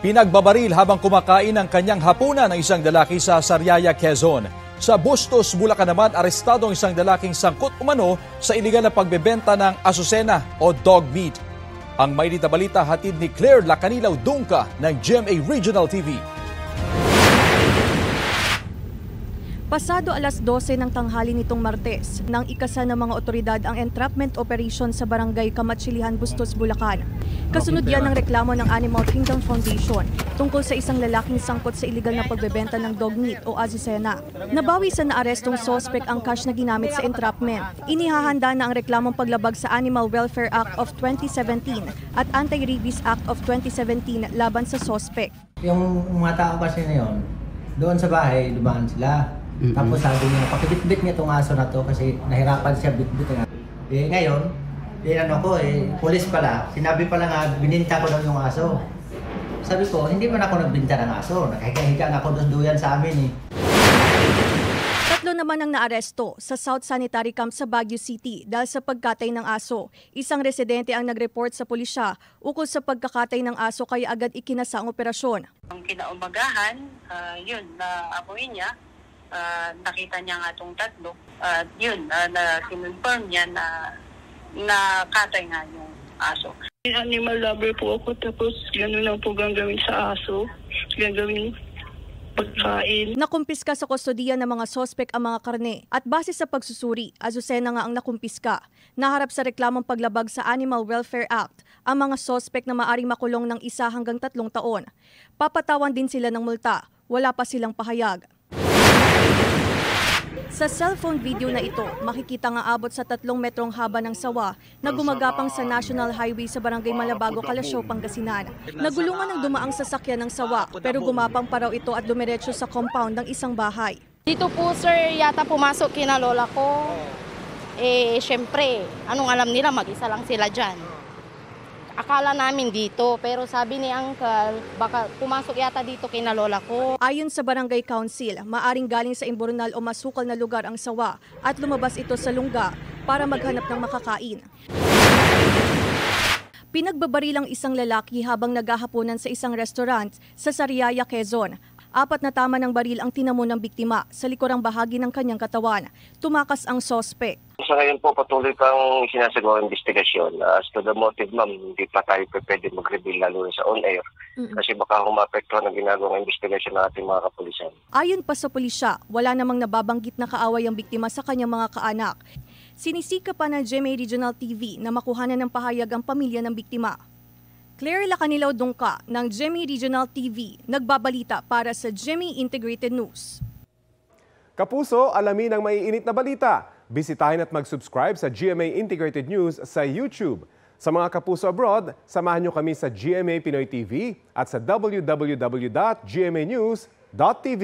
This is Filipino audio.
Pinagbabaril habang kumakain ng kanyang hapunan ng isang lalaki sa Sariaya, Quezon. Sa Bustos, Bulacan naman, arestado ang isang lalaking sangkot umano sa iligal na pagbebenta ng asusena o dog meat. Ang mainit na balita hatid ni Claire Lacanilaw Dungca ng GMA Regional TV. Pasado alas 12 ng tanghali nitong Martes, nang ikasa ng mga otoridad ang entrapment operation sa barangay Kamatsilihan, Bustos, Bulacan. Kasunod yan ng reklamo ng Animal Kingdom Foundation tungkol sa isang lalaking sangkot sa iligal na pagbebenta ng dog meat o azucena. Nabawi sa naarestong sospek ang cash na ginamit sa entrapment. Inihahanda na ang reklamong paglabag sa Animal Welfare Act of 2017 at Anti-Rabies Act of 2017 laban sa sospek. Yung mga tao kasi na yun, doon sa bahay, dumaan sila. Tapos sabi niya, pakibitbit niya itong aso na to kasi nahirapan siya bitbit nga. Ngayon, pulis pala, sinabi pala nga, bininta ko daw yung aso. Sabi ko, hindi man ako nagbinta ng aso, nakahiga-higa nga ako duyan sa amin . Tatlo naman ang naaresto sa South Sanitary Camp sa Baguio City dahil sa pagkatay ng aso. Isang residente ang nag-report sa pulisya ukol sa pagkakatay ng aso kaya agad ikinasa ang operasyon. Ang kinaumagahan, naamoy niya. Nakita niya nga itong tatlo. Na kinonfirm niya na nakatay nga yung aso. Animal lover po ako, tapos gano'n lang po gagawin sa aso. Gagawin pagkain. Nakumpiska sa kustodiya ng mga sospek ang mga karne at base sa pagsusuri, azucena nga ang nakumpiska. Naharap sa reklamong paglabag sa Animal Welfare Act ang mga sospek na maaring makulong ng 1 hanggang 3 taon. Papatawan din sila ng multa. Wala pa silang pahayag. Sa cellphone video na ito, makikita nga abot sa 3 metrong haba ng sawa na gumagapang sa National Highway sa Barangay Malabago, Calasiao, Pangasinan. Nagulungan ng dumaang sasakyan ng sawa pero gumapang pa raw ito at dumiretso sa compound ng isang bahay. Dito po sir, yata pumasok kina lola ko. Syempre, anong alam nila, mag-isa lang sila dyan. Akala namin dito, pero sabi ni Uncle, baka pumasok yata dito kina lola ko. Ayon sa Barangay Council, maaring galing sa imbornal o masukal na lugar ang sawa at lumabas ito sa lungga para maghanap ng makakain. Pinagbabarilang isang lalaki habang naghahaponan sa isang restaurant sa Sariaya, Quezon. 4 na tama ng baril ang tinamo ng biktima sa likurang bahagi ng kanyang katawan. Tumakas ang sospek. Sa ngayon po, patuloy pang sinasagawa ang investigasyon. As to the motive, ma'am, hindi pa tayo pwede mag-reveal lalo sa on-air. Kasi baka humapektuhan ang ginagawang investigasyon ng ating mga kapulisan. Ayon pa sa pulisya, wala namang nababanggit na kaaway ang biktima sa kanyang mga kaanak. Sinisika pa ng GMA Regional TV na makuhanan ng pahayag ang pamilya ng biktima. Claire Lacanilaw Dungca ng GMA Regional TV, nagbabalita para sa GMA Integrated News. Kapuso, alamin ang maiinit na balita. Bisitahin at mag-subscribe sa GMA Integrated News sa YouTube. Sa mga kapuso abroad, samahan niyo kami sa GMA Pinoy TV at sa www.gmanews.tv.